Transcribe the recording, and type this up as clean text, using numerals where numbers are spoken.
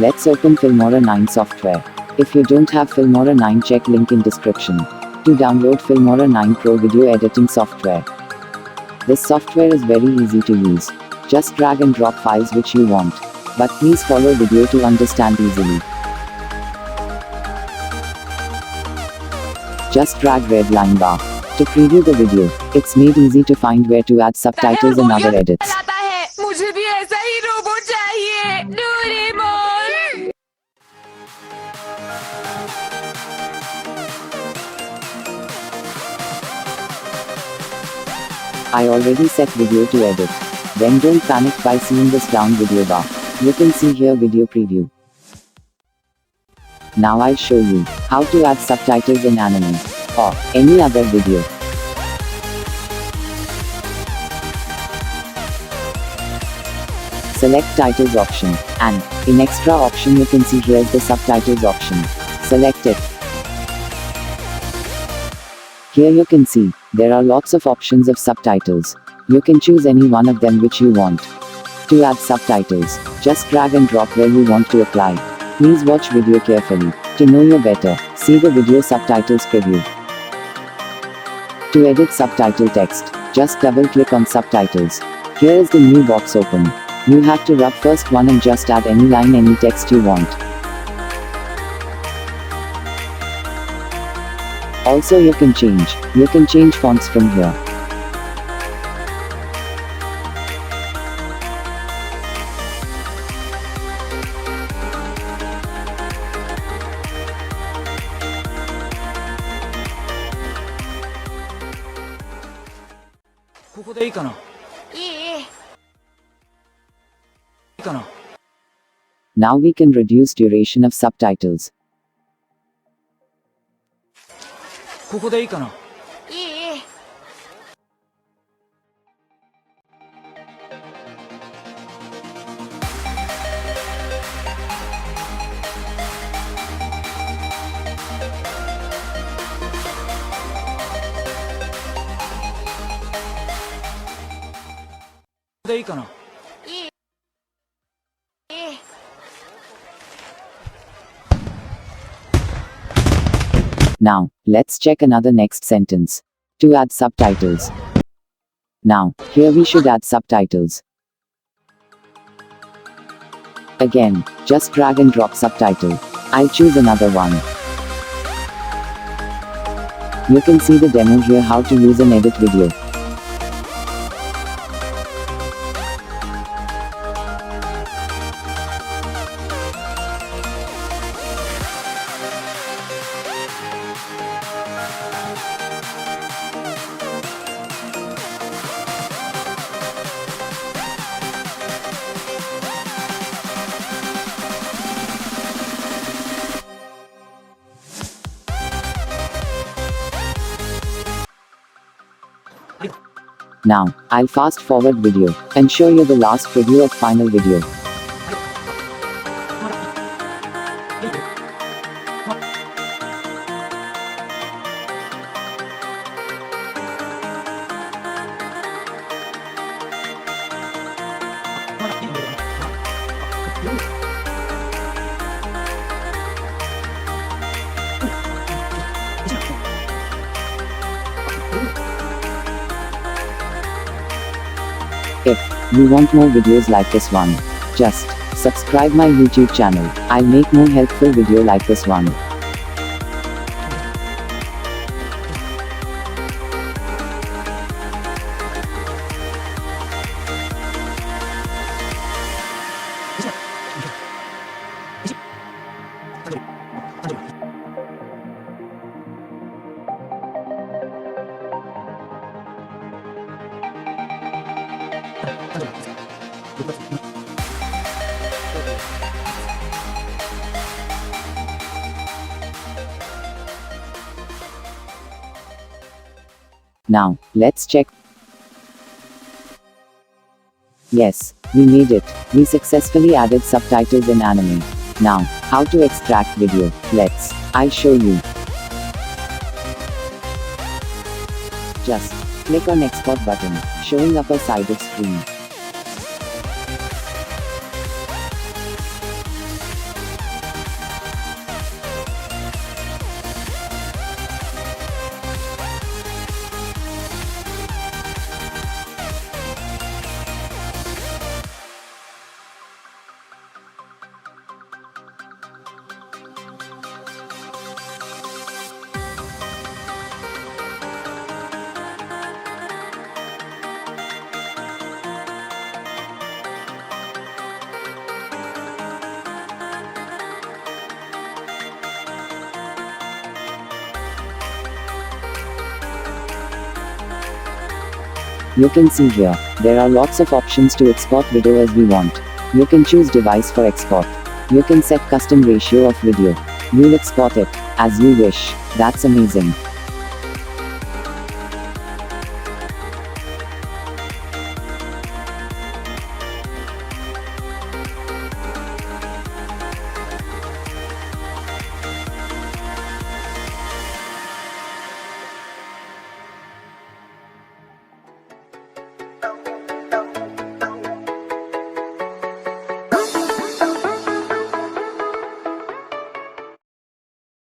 let's open Filmora 9 software. If you don't have Filmora 9, check link in description. To download Filmora 9 Pro video editing software. This software is very easy to use. Just drag and drop files which you want. But please follow video to understand easily. Just drag red line bar. To preview the video, it's made easy to find where to add subtitles and other edits. मुझे भी ऐसा ही robot चाहिए, Doraemon. I already set video to edit. Then don't panic by seeing this down video bar. You can see here video preview. Now I'll show you how to add subtitles in anime or any other video. Select titles option, and in extra option you can see here's the subtitles option. Select it. Here you can see, there are lots of options of subtitles. You can choose any one of them which you want. To add subtitles, just drag and drop where you want to apply. Please watch video carefully. To know you better, see the video subtitles preview. To edit subtitle text, just double click on subtitles. Here is the new box open. You have to rub first one and just add any line, any text you want. Also you can change fonts from here. Now we can reduce duration of subtitles. Now, let's check another next sentence. To add subtitles. Now, here we should add subtitles. Again, just drag and drop subtitle. I'll choose another one. You can see the demo here how to use and edit video. Now, I'll fast forward video and show you the last preview of final video. If you want more videos like this one, just subscribe my YouTube channel. I'll make more helpful video like this one. Now, let's check. Yes, we made it. We successfully added subtitles in anime. Now, how to extract video? I'll show you. Just click on export button, showing upper side of screen. You can see here, there are lots of options to export video as we want. You can choose device for export. You can set custom ratio of video. You'll export it as you wish. That's amazing.